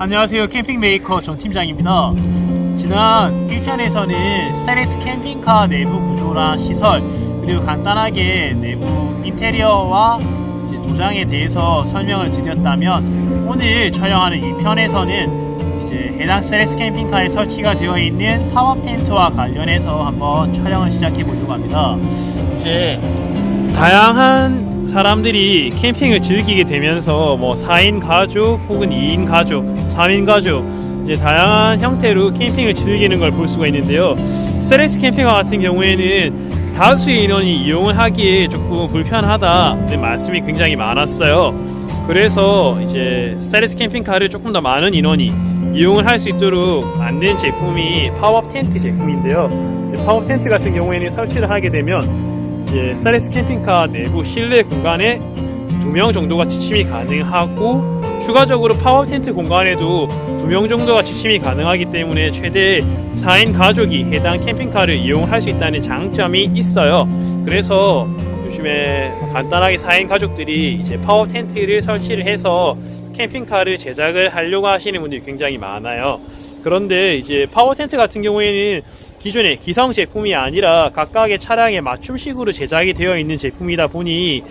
안녕하세요. 캠핑메이커 정팀장입니다. 지난 1편에서는 스타일리스 캠핑카 내부 구조랑 시설, 그리고 간단하게 내부 인테리어와 도장에 대해서 설명을 드렸다면, 오늘 촬영하는 2편에서는 이제 해당 스타일리스 캠핑카에 설치가 되어 있는 팝업 텐트와 관련해서 한번 촬영을 시작해 보려고 합니다. 이제 다양한 사람들이 캠핑을 즐기게 되면서 4인 가족 혹은 2인 가족, 3인 가족, 이제 다양한 형태로 캠핑을 즐기는 걸 볼 수가 있는데요. 스타일리스 캠핑카 같은 경우에는 다수의 인원이 이용을 하기에 조금 불편하다는 말씀이 굉장히 많았어요. 그래서 이제 스타일리스 캠핑카를 조금 더 많은 인원이 이용을 할 수 있도록 만든 제품이 팝업 텐트 제품인데요. 이제 팝업 텐트 같은 경우에는 설치를 하게 되면 스타일리스 캠핑카 내부 실내 공간에 2명 정도가 지침이 가능하고, 추가적으로 팝업 텐트 공간에도 2명 정도가 지침이 가능하기 때문에 최대 4인 가족이 해당 캠핑카를 이용할 수 있다는 장점이 있어요. 그래서 요즘에 간단하게 4인 가족들이 이제 팝업 텐트를 설치를 해서 캠핑카를 제작을 하려고 하시는 분들이 굉장히 많아요. 그런데 이제 팝업 텐트 같은 경우에는 기존의 기성 제품이 아니라 각각의 차량에 맞춤식으로 제작이 되어 있는 제품이다 보니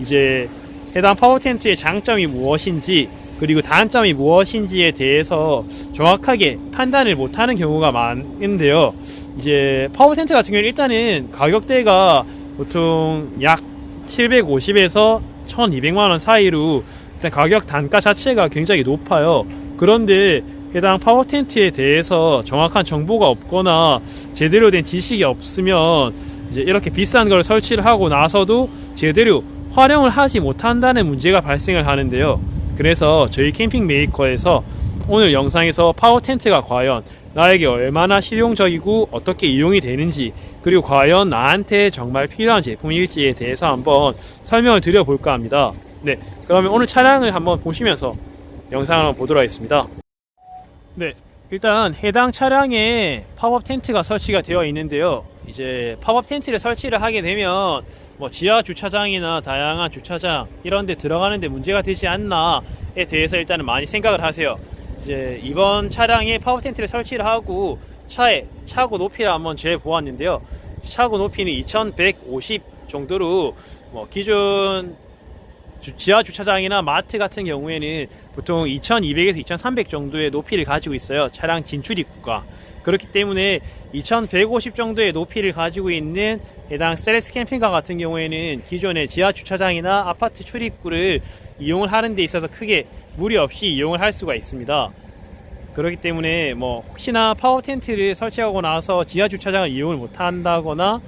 이제 해당 팝업 텐트의 장점이 무엇인지, 그리고 단점이 무엇인지에 대해서 정확하게 판단을 못하는 경우가 많은데요. 이제 팝업 텐트 같은 경우는 일단은 가격대가 보통 약 750에서 1200만원 사이로 일단 가격 단가 자체가 굉장히 높아요. 그런데 해당 팝업 텐트에 대해서 정확한 정보가 없거나 제대로 된 지식이 없으면 이제 이렇게 비싼 걸 설치를 하고 나서도 제대로 활용을 하지 못한다는 문제가 발생을 하는데요. 그래서 저희 캠핑 메이커에서 오늘 영상에서 팝업 텐트가 과연 나에게 얼마나 실용적이고 어떻게 이용이 되는지, 그리고 과연 나한테 정말 필요한 제품일지에 대해서 한번 설명을 드려볼까 합니다. 네, 그러면 오늘 차량을 한번 보시면서 영상을 한번 보도록 하겠습니다. 네, 일단 해당 차량에 팝업 텐트가 설치가 되어 있는데요. 이제 팝업 텐트를 설치를 하게 되면 지하 주차장이나 다양한 주차장 이런 데 들어가는데 문제가 되지 않나에 대해서 일단은 많이 생각을 하세요. 이제 이번 차량에 팝업 텐트를 설치를 하고 차에 차고 높이를 한번 재어 보았는데요. 차고 높이는 2150 정도로 기존 지하 주차장이나 마트 같은 경우에는 보통 2200에서 2300 정도의 높이를 가지고 있어요. 차량 진출 입구가. 그렇기 때문에 2150 정도의 높이를 가지고 있는 해당 스타일리스 캠핑카 같은 경우에는 기존의 지하 주차장이나 아파트 출입구를 이용을 하는 데 있어서 크게 무리 없이 이용을 할 수가 있습니다. 그렇기 때문에 혹시나 팝업 텐트를 설치하고 나서 지하 주차장을 이용을 못 한다거나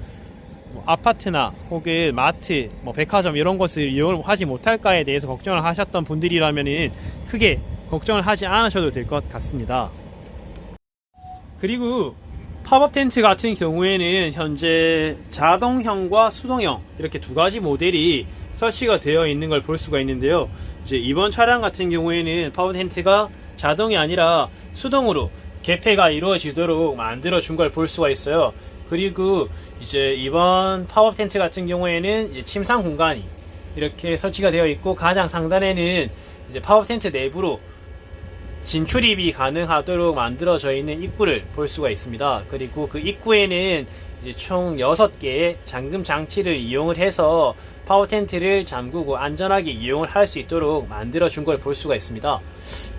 아파트나 혹은 마트, 백화점 이런 것을 이용을 하지 못할까에 대해서 걱정을 하셨던 분들이라면 크게 걱정을 하지 않으셔도 될 것 같습니다. 그리고 팝업 텐트 같은 경우에는 현재 자동형과 수동형 이렇게 두 가지 모델이 설치가 되어 있는 걸 볼 수가 있는데요. 이제 이번 차량 같은 경우에는 팝업 텐트가 자동이 아니라 수동으로 개폐가 이루어지도록 만들어 준 걸 볼 수가 있어요. 그리고 이제 이번 팝업 텐트 같은 경우에는 이제 침상 공간이 이렇게 설치가 되어 있고, 가장 상단에는 이제 팝업 텐트 내부로 진출입이 가능하도록 만들어져 있는 입구를 볼 수가 있습니다. 그리고 그 입구에는 이제 총 6개의 잠금 장치를 이용을 해서 팝업 텐트를 잠그고 안전하게 이용을 할 수 있도록 만들어 준 걸 볼 수가 있습니다.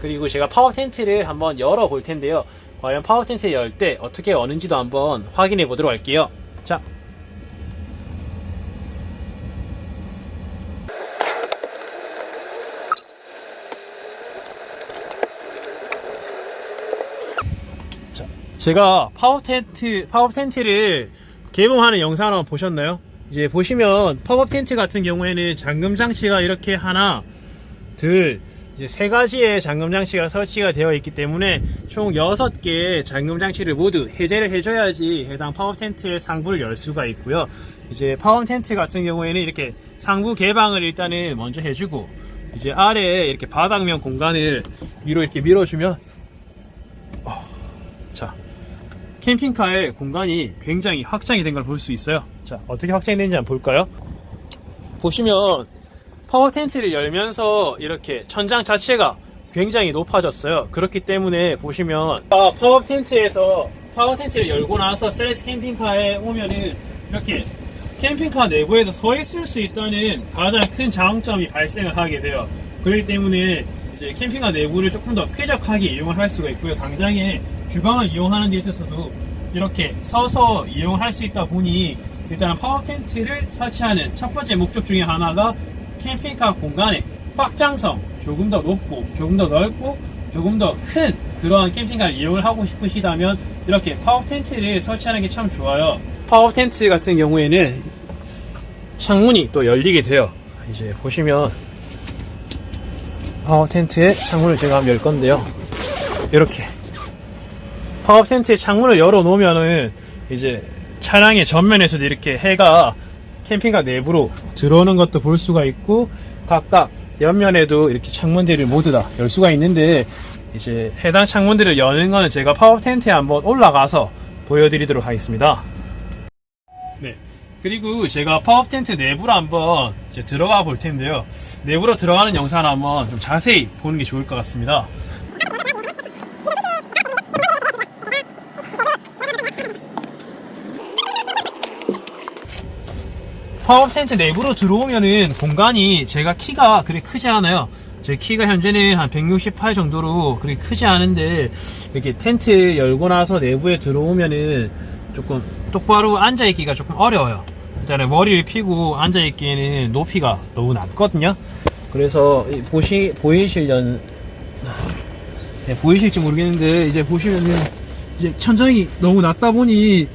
그리고 제가 팝업 텐트를 한번 열어 볼 텐데요. 과연 팝업 텐트를 열 때 어떻게 여는지도 한번 확인해 보도록 할게요. 자, 제가 팝업 텐트를 개봉하는 영상을 한번 보셨나요? 이제 보시면 팝업 텐트 같은 경우에는 잠금 장치가 이렇게 하나, 둘, 이제 3가지의 잠금 장치가 설치가 되어 있기 때문에 총 6개의 잠금 장치를 모두 해제를 해줘야지 해당 팝업 텐트의 상부를 열 수가 있고요. 이제 팝업 텐트 같은 경우에는 이렇게 상부 개방을 일단은 먼저 해주고, 이제 아래에 이렇게 바닥면 공간을 위로 이렇게 밀어주면 자, 캠핑카의 공간이 굉장히 확장이 된 걸 볼 수 있어요. 자, 어떻게 확장이 되는지 한번 볼까요? 보시면 팝업 텐트를 열면서 이렇게 천장 자체가 굉장히 높아졌어요. 그렇기 때문에 보시면 파워업 텐트에서 파워 텐트를 열고 나서 스텔레스 캠핑카에 오면은 이렇게 캠핑카 내부에서 서 있을 수 있다는 가장 큰 장점이 발생을 하게 돼요. 그렇기 때문에 이제 캠핑카 내부를 조금 더 쾌적하게 이용을 할 수가 있고요. 당장에 주방을 이용하는 데 있어서도 이렇게 서서 이용을 할 수 있다 보니 일단 파워 텐트를 설치하는 첫 번째 목적 중에 하나가 캠핑카 공간의 확장성, 조금 더 높고 조금 더 넓고 조금 더 큰 그러한 캠핑카를 이용을 하고 싶으시다면 이렇게 파워 텐트를 설치하는 게 참 좋아요. 파워 텐트 같은 경우에는 창문이 또 열리게 돼요. 이제 보시면 파워 텐트의 창문을 제가 한번 열 건데요. 이렇게 파워 텐트의 창문을 열어 놓으면은 이제 차량의 전면에서도 이렇게 해가 캠핑카 내부로 들어오는 것도 볼 수가 있고 각각 옆면에도 이렇게 창문들을 모두 다 열 수가 있는데 이제 해당 창문들을 여는 거는 제가 파워 텐트에 한번 올라가서 보여드리도록 하겠습니다. 네. 그리고 제가 파워 텐트 내부로 한번 이제 들어가 볼 텐데요. 내부로 들어가는 영상을 한번 좀 자세히 보는 게 좋을 것 같습니다. 파워 텐트 내부로 들어오면은 공간이 제가 키가 그리 크지 않아요. 제 키가 현재는 한 168 정도로 그리 크지 않은데 이렇게 텐트 열고 나서 내부에 들어오면은 조금 똑바로 앉아있기가 조금 어려워요. 일단은 머리를 펴고 앉아있기에는 높이가 너무 낮거든요. 그래서 보이실지 모르겠는데 이제 보시면은 이제 천장이 너무 낮다 보니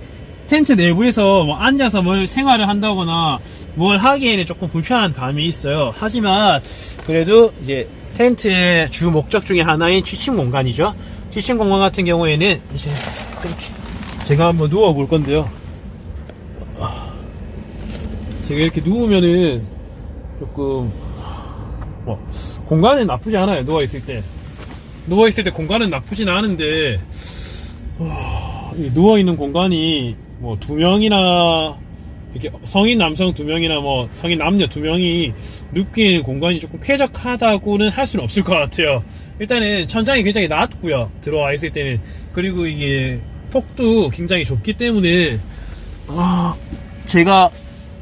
텐트 내부에서 뭐 앉아서 뭘 생활을 한다거나 뭘 하기에는 조금 불편한 감이 있어요. 하지만 그래도 이제 텐트의 주 목적 중에 하나인 취침 공간이죠. 취침 공간 같은 경우에는 이제 이렇게 제가 한번 누워 볼 건데요. 제가 이렇게 누우면은 조금 공간은 나쁘지 않아요. 누워있을 때 공간은 나쁘진 않은데 누워있는 공간이 뭐 2명이나 이렇게 성인 남성 2명이나 뭐 성인 남녀 2명이 눕기에는 공간이 조금 쾌적하다고는 할 수는 없을 것 같아요. 일단은 천장이 굉장히 낮고요. 들어와 있을 때는. 그리고 이게 폭도 굉장히 좁기 때문에 제가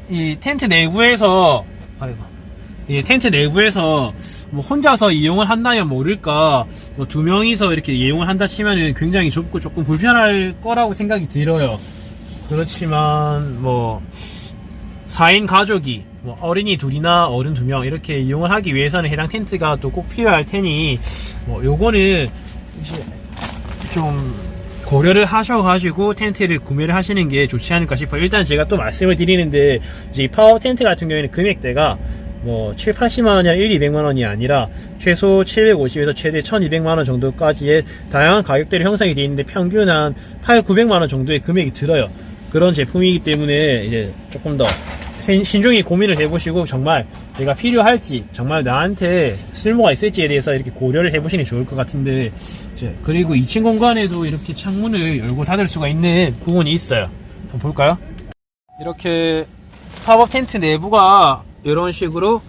이 텐트 내부에서 뭐 혼자서 이용을 한다면 모를까 뭐 2명이서 이렇게 이용을 한다 치면은 굉장히 좁고 조금 불편할 거라고 생각이 들어요. 그렇지만 뭐 4인 가족이 뭐 어린이 2이나 어른 2명 이렇게 이용을 하기 위해서는 해당 텐트가 또 꼭 필요할 테니 뭐 요거는 이제 좀 고려를 하셔가지고 텐트를 구매를 하시는 게 좋지 않을까 싶어요. 일단 제가 또 말씀을 드리는데 이제 이 파워 텐트 같은 경우에는 금액대가 뭐 7, 80만원이 아니라 1, 200만원이 아니라 최소 750에서 최대 1200만원 정도까지의 다양한 가격대로 형성이 되어 있는데 평균 한 8, 900만원 정도의 금액이 들어요. 그런 제품이기 때문에 이제 조금 더 신중히 고민을 해보시고 정말 내가 필요할지 정말 나한테 쓸모가 있을지에 대해서 이렇게 고려를 해보시는 게 좋을 것 같은데 이제 그리고 2층 공간에도 이렇게 창문을 열고 닫을 수가 있는 부분이 있어요. 한번 볼까요? 이렇게 팝업 텐트 내부가 이런 식으로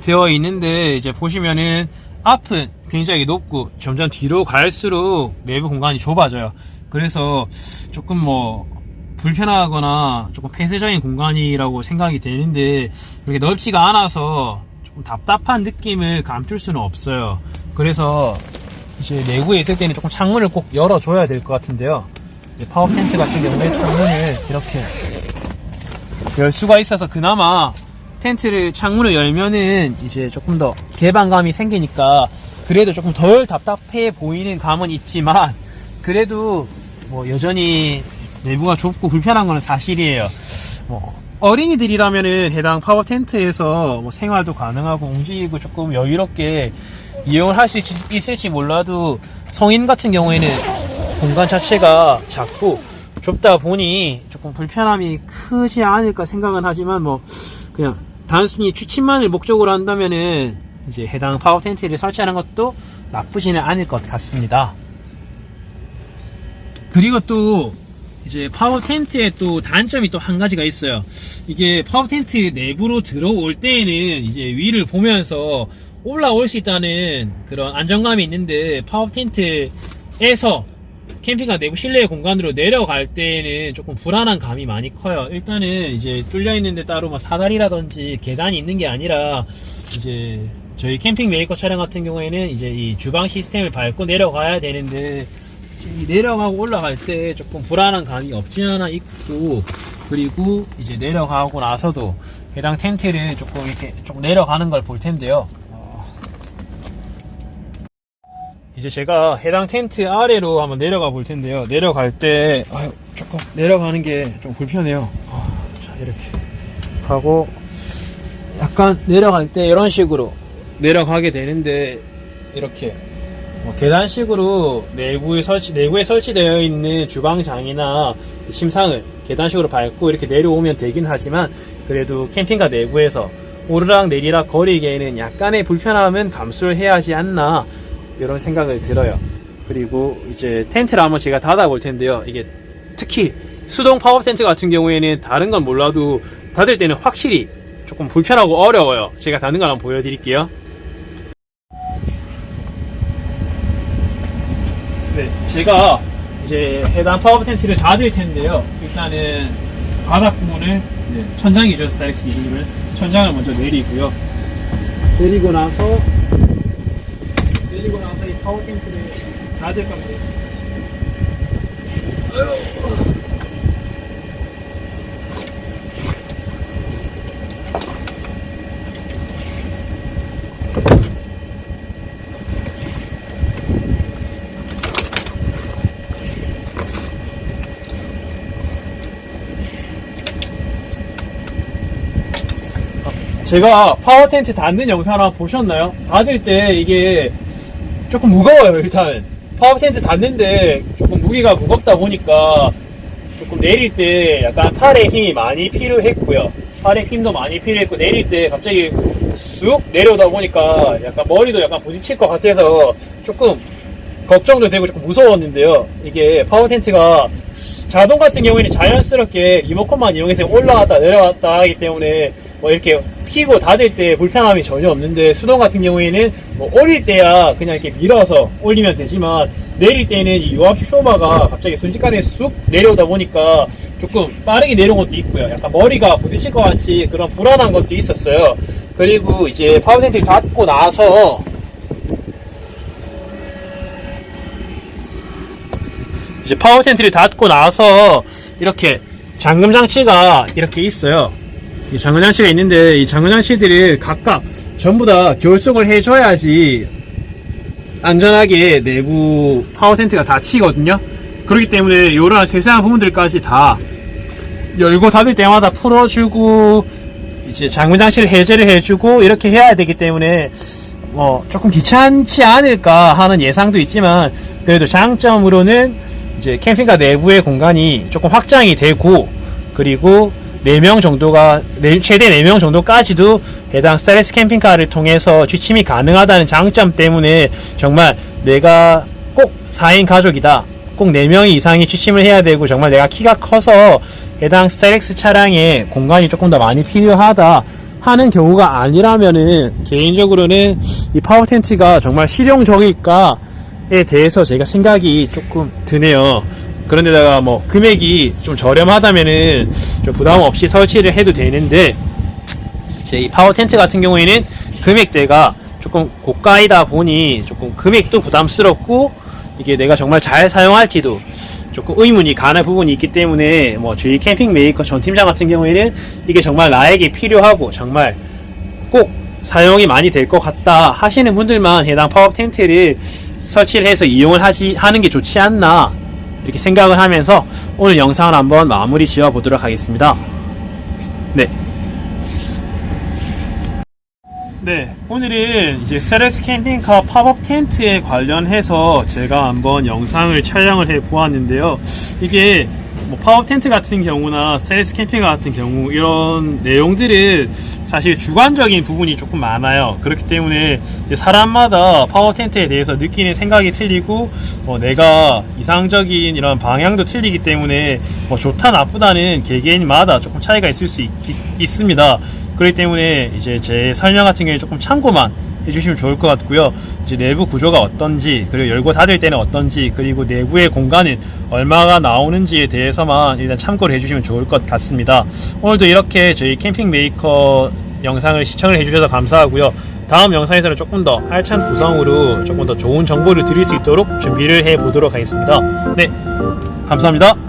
되어 있는데 이제 보시면은 앞은 굉장히 높고 점점 뒤로 갈수록 내부 공간이 좁아져요. 그래서 조금 뭐 불편하거나 조금 폐쇄적인 공간이라고 생각이 되는데 그렇게 넓지가 않아서 조금 답답한 느낌을 감출 수는 없어요. 그래서 이제 내부에 있을 때는 조금 창문을 꼭 열어줘야 될 것 같은데요. 파워 텐트 같은 경우에 창문을 이렇게 열 수가 있어서 그나마 텐트를 창문을 열면은 이제 조금 더 개방감이 생기니까 그래도 조금 덜 답답해 보이는 감은 있지만 그래도 뭐 여전히 내부가 좁고 불편한 건 사실이에요. 뭐 어린이들이라면은 해당 파워 텐트에서 뭐 생활도 가능하고 움직이고 조금 여유롭게 이용을 할 수 있을지 몰라도 성인 같은 경우에는 공간 자체가 작고 좁다 보니 조금 불편함이 크지 않을까 생각은 하지만 뭐 그냥 단순히 취침만을 목적으로 한다면은 이제 해당 파워 텐트를 설치하는 것도 나쁘지는 않을 것 같습니다. 그리고 또 이제 파워 텐트의 또 단점이 또 한 가지가 있어요. 이게 파워 텐트 내부로 들어올 때에는 이제 위를 보면서 올라올 수 있다는 그런 안정감이 있는데, 파워 텐트에서 캠핑카 내부 실내 공간으로 내려갈 때는 조금 불안한 감이 많이 커요. 일단은 이제 뚫려 있는데 따로 뭐 사다리라든지 계단이 있는 게 아니라, 이제 저희 캠핑 메이커 차량 같은 경우에는 이제 이 주방 시스템을 밟고 내려가야 되는데, 내려가고 올라갈 때 조금 불안한 감이 없지 않아 있고, 그리고 이제 내려가고 나서도 해당 텐트를 조금 이렇게 좀 내려가는 걸 볼 텐데요. 이제 제가 해당 텐트 아래로 한번 내려가 볼 텐데요. 내려갈 때 조금 내려가는 게 좀 불편해요. 자, 이렇게 하고 약간 내려갈 때 이런 식으로 내려가게 되는데, 이렇게 계단식으로 내부에 설치되어 있는 주방장이나 침상을 계단식으로 밟고 이렇게 내려오면 되긴 하지만, 그래도 캠핑카 내부에서 오르락 내리락 거리기에는 약간의 불편함은 감수를 해야 하지 않나, 이런 생각을 들어요. 그리고 이제 텐트를 한번 제가 닫아 볼 텐데요. 이게 특히 수동 파워 텐트 같은 경우에는 다른 건 몰라도 닫을 때는 확실히 조금 불편하고 어려워요. 제가 닫는 걸 한번 보여드릴게요. 네, 제가 이제 해당 파워 텐트를 닫을 텐데요. 일단은 바닥 부분을 천장이죠, 스타렉스 기준으로는 천장을 먼저 내리고요. 내리고 나서 이 파워 텐트를 닫을 겁니다. 제가 파워 텐트 닫는 영상을 한번 보셨나요? 닫을 때 이게 조금 무거워요. 일단 파워 텐트 닫는데 조금 무게가 무겁다 보니까 조금 내릴 때 약간 팔에 힘이 많이 필요했고요. 팔에 힘도 많이 필요했고, 내릴 때 갑자기 쑥 내려오다 보니까 약간 머리도 약간 부딪힐 것 같아서 조금 걱정도 되고 조금 무서웠는데요. 이게 파워 텐트가 자동 같은 경우에는 자연스럽게 리모컨만 이용해서 올라갔다 내려갔다 하기 때문에 뭐 이렇게 피고 닫을 때 불편함이 전혀 없는데, 수동 같은 경우에는 뭐 올릴 때야 그냥 이렇게 밀어서 올리면 되지만, 내릴 때는 이 요압 쇼바가 갑자기 순식간에 쑥 내려오다 보니까 조금 빠르게 내려온 것도 있고요. 약간 머리가 부딪힐 것 같이 그런 불안한 것도 있었어요. 그리고 이제 파워 텐트를 닫고 나서 이렇게 잠금 장치가 이렇게 있어요. 이 잠금 장치가 있는데, 이 잠금 장치들을 각각 전부 다 결속을 해줘야지 안전하게 내부 파워 텐트가 닫히거든요. 그렇기 때문에 이런 세세한 부분들까지 다 열고 닫을 때마다 풀어주고, 이제 잠금 장치를 해제를 해주고 이렇게 해야 되기 때문에 뭐 조금 귀찮지 않을까 하는 예상도 있지만, 그래도 장점으로는 이제 캠핑카 내부의 공간이 조금 확장이 되고, 그리고 4명 정도가, 최대 4명 정도까지도 해당 스타렉스 캠핑카를 통해서 취침이 가능하다는 장점 때문에, 정말 내가 꼭 4인 가족이다, 꼭 4명이 이상이 취침을 해야 되고, 정말 내가 키가 커서 해당 스타렉스 차량에 공간이 조금 더 많이 필요하다 하는 경우가 아니라면은, 개인적으로는 이 파워 텐트가 정말 실용적일까에 대해서 제가 생각이 조금 드네요. 그런데다가 뭐 금액이 좀 저렴하다면은 좀 부담 없이 설치를 해도 되는데, 이제 이 파워 텐트 같은 경우에는 금액대가 조금 고가이다 보니 조금 금액도 부담스럽고, 이게 내가 정말 잘 사용할지도 조금 의문이 가는 부분이 있기 때문에, 뭐 저희 캠핑 메이커 전 팀장 같은 경우에는 이게 정말 나에게 필요하고 정말 꼭 사용이 많이 될 것 같다 하시는 분들만 해당 파워 텐트를 설치를 해서 이용을 하는 게 좋지 않나, 이렇게 생각을 하면서 오늘 영상을 한번 마무리 지어 보도록 하겠습니다. 네, 오늘은 이제 스타렉스 캠핑카 팝업 텐트에 관련해서 제가 한번 영상을 촬영을 해 보았는데요. 이게 뭐 파워 텐트 같은 경우나 스타렉스 캠핑카 같은 경우 이런 내용들은 사실 주관적인 부분이 조금 많아요. 그렇기 때문에 사람마다 파워 텐트에 대해서 느끼는 생각이 틀리고, 내가 이상적인 이런 방향도 틀리기 때문에 좋다 나쁘다는 개개인마다 조금 차이가 있을 수 있습니다. 그렇기 때문에 이제 제 설명 같은 경우에 조금 참고만 해주시면 좋을 것 같고요. 이제 내부 구조가 어떤지, 그리고 열고 닫을 때는 어떤지, 그리고 내부의 공간은 얼마가 나오는지에 대해서만 일단 참고를 해주시면 좋을 것 같습니다. 오늘도 이렇게 저희 캠핑 메이커 영상을 시청을 해주셔서 감사하고요. 다음 영상에서는 조금 더 알찬 구성으로 조금 더 좋은 정보를 드릴 수 있도록 준비를 해 보도록 하겠습니다. 네, 감사합니다.